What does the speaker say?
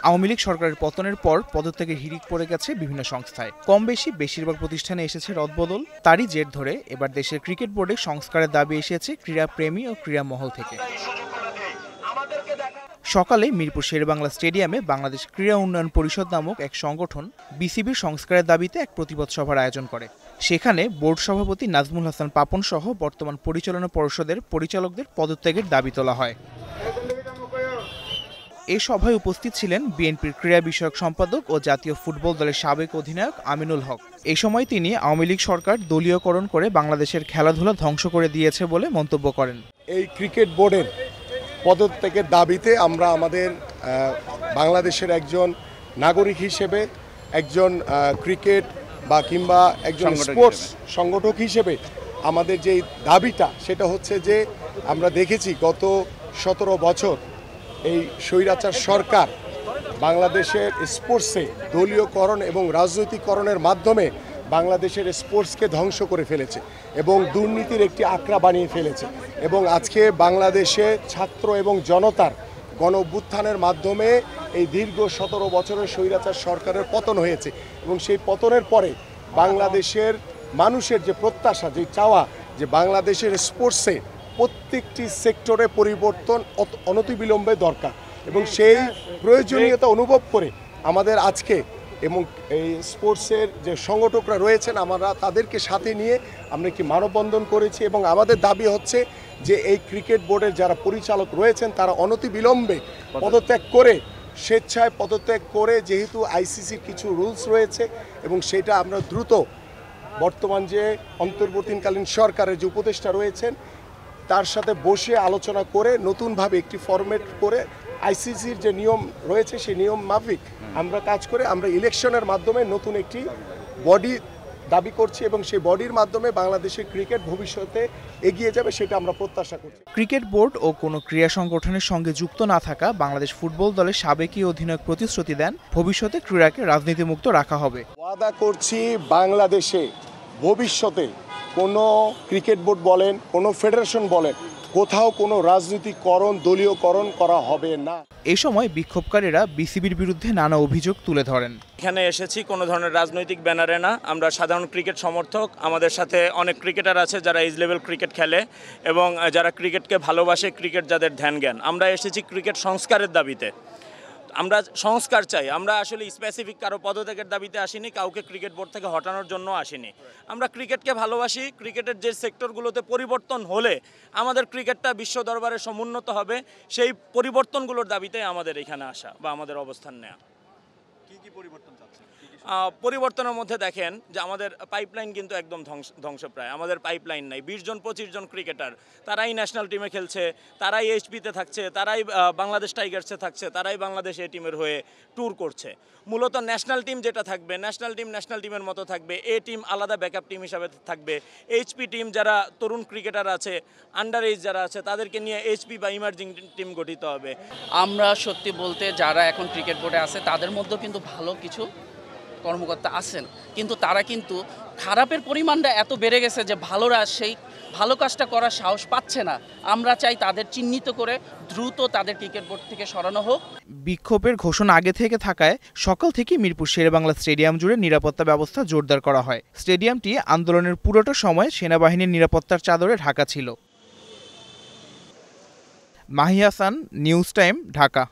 আওয়ামী লীগ সরকারের পতনের পর পদত্যাগের হিড়িক পড়ে গেছে বিভিন্ন সংস্থায়। কম বেশি বেশিরভাগ প্রতিষ্ঠানে এসেছে রদবদল। তারই জের ধরে এবার দেশের ক্রিকেট বোর্ডে সংস্কারের দাবি এসেছে ক্রীড়াপ্রেমী ও ক্রীড়া মহল থেকে। সকালে মিরপুর শেরেবাংলা স্টেডিয়ামে বাংলাদেশ ক্রীড়া উন্নয়ন পরিষদ নামক এক সংগঠন বিসিবির সংস্কারের দাবিতে এক প্রতিবাদ সভার আয়োজন করে। সেখানে বোর্ড সভাপতি নাজমুল হাসান পাপন সহ বর্তমান পরিচালনা পর্ষদের পরিচালকদের পদত্যাগের দাবি তোলা হয়। এ সভায় উপস্থিত ছিলেন বিএনপির ক্রীড়া বিষয়ক সম্পাদক ও জাতীয় ফুটবল দলের সাবেক অধিনায়ক আমিনুল হক। এই সময় তিনি আওয়ামী লীগ সরকার দলীয়করণ করে বাংলাদেশের খেলাধুলা ধ্বংস করে দিয়েছে বলে মন্তব্য করেন। এই ক্রিকেট বোর্ডের পদত্যাগের দাবিতে আমরা আমাদের বাংলাদেশের একজন নাগরিক হিসেবে, একজন ক্রিকেট বা কিংবা একজন স্পোর্টস সংগঠক হিসেবে আমাদের যে দাবিটা সেটা হচ্ছে যে আমরা দেখেছি গত 17 বছর এই স্বৈরাচার সরকার বাংলাদেশের স্পোর্টসে দলীয়করণ এবং রাজনৈতিকরণের মাধ্যমে বাংলাদেশের স্পোর্টসকে ধ্বংস করে ফেলেছে এবং দুর্নীতির একটি আঁকড়া বানিয়ে ফেলেছে। এবং আজকে বাংলাদেশে ছাত্র এবং জনতার গণ অভ্যুত্থানের মাধ্যমে এই দীর্ঘ 17 বছরের স্বৈরাচার সরকারের পতন হয়েছে এবং সেই পতনের পরে বাংলাদেশের মানুষের যে প্রত্যাশা, যে চাওয়া, যে বাংলাদেশের স্পোর্টসে প্রত্যেকটি সেক্টরে পরিবর্তন অনতিবিলম্বে দরকার এবং সেই প্রয়োজনীয়তা অনুভব করে আমাদের আজকে এবং এই স্পোর্টসের যে সংগঠকরা রয়েছেন আমরা তাদেরকে সাথে নিয়ে আমরা একটি মানববন্ধন করেছি এবং আমাদের দাবি হচ্ছে যে এই ক্রিকেট বোর্ডের যারা পরিচালক রয়েছেন তারা অনতিবিলম্বে পদত্যাগ করে, স্বেচ্ছায় পদত্যাগ করে, যেহেতু আইসিসির কিছু রুলস রয়েছে এবং সেটা আমরা দ্রুত বর্তমান যে অন্তর্বর্তীকালীন সরকারের যে উপদেষ্টা রয়েছেন তার সাথে বসে আলোচনা করে নতুনভাবে একটি ফরম্যাট করে আইসিসির যে নিয়ম রয়েছে সেই নিয়ম মাফিক আমরা কাজ করে আমরা ইলেকশনের মাধ্যমে নতুন একটি বডি দাবি করছি এবং সেই বডির মাধ্যমে বাংলাদেশের ক্রিকেট ভবিষ্যতে এগিয়ে যাবে সেটা আমরা প্রত্যাশা করছি। ক্রিকেট বোর্ড ও কোনো ক্রীড়া সংগঠনের সঙ্গে যুক্ত না থাকা বাংলাদেশ ফুটবল দলের সাবেকই অধিনায়ক প্রতিশ্রুতি দেন ভবিষ্যতে ক্রীড়াকে রাজনীতিমুক্ত রাখা হবে। ওয়াদা করছি বাংলাদেশে ভবিষ্যতে কোনো ক্রিকেট বোর্ড বলেন, কোনো ফেডারেশন বলেন, কোথাও কোনো রাজনীতিকরণ, দলীয়করণ করা হবে না। এই সময় বিক্ষোভকারীরা বিসিবির বিরুদ্ধে নানা অভিযোগ তুলে ধরেন। এখানে এসেছি কোনো ধরনের রাজনৈতিক ব্যানারে না, আমরা সাধারণ ক্রিকেট সমর্থক। আমাদের সাথে অনেক ক্রিকেটার আছে যারা এজ লেভেল ক্রিকেট খেলে এবং যারা ক্রিকেটকে ভালোবাসে, ক্রিকেট যাদের ধ্যান জ্ঞান। আমরা এসেছি ক্রিকেট সংস্কারের দাবিতে। আমরা সংস্কার চাই। আমরা আসলে স্পেসিফিক কারো পদত্যাগের দাবিতে আসিনি, কাউকে ক্রিকেট বোর্ড থেকে হটানোর জন্য আসিনি। আমরা ক্রিকেটকে ভালোবাসি। ক্রিকেটের যে সেক্টরগুলোতে পরিবর্তন হলে আমাদের ক্রিকেটটা বিশ্ব দরবারে সমুন্নত হবে, সেই পরিবর্তনগুলোর দাবিতে আমাদের এখানে আসা বা আমাদের অবস্থান নেওয়া। কি কি পরিবর্তন চাচ্ছেন? পরিবর্তনের মধ্যে দেখেন যে আমাদের পাইপলাইন কিন্তু একদম ধ্বংসপ্রায়। আমাদের পাইপলাইন নাই। 20 জন 25 জন ক্রিকেটার, তারাই ন্যাশনাল টিমে খেলছে, তারাই এইচপিতে থাকছে, তারাই বাংলাদেশ টাইগার্সে থাকছে, তারাই বাংলাদেশ এ টিমের হয়ে ট্যুর করছে। মূলত ন্যাশনাল টিম যেটা থাকবে, ন্যাশনাল টিমের মতো থাকবে। এ টিম আলাদা ব্যাকআপ টিম হিসাবে থাকবে। এইচপি টিম যারা তরুণ ক্রিকেটার আছে, আন্ডার এজ যারা আছে, তাদেরকে নিয়ে এইচপি বা ইমার্জিং টিম গঠিত হবে। আমরা সত্যি বলতে যারা এখন ক্রিকেট বোর্ডে আছে তাদের মধ্যেও কিন্তু ভালো কিছু কর্মকর্তা আছেন, কিন্তু তারা কিন্তু খারাপের পরিমাণটা এত বেড়ে গেছে যে ভালোরা সেই ভালো কাজটা করার সাহস পাচ্ছে না। আমরা চাই তাদের চিহ্নিত করে দ্রুত তাদের ক্রিকেট বোর্ড থেকে সরানো হোক। বিক্ষোভের ঘোষণা আগে থেকে থাকায় সকাল থেকে মিরপুর শেরেবাংলা স্টেডিয়াম জুড়ে নিরাপত্তা ব্যবস্থা জোরদার করা হয়। স্টেডিয়ামটি আন্দোলনের পুরোটা সময় সেনাবাহিনীর নিরাপত্তার চাদরে ঢাকা ছিল। Mahi Hasan, news time, Dhaka.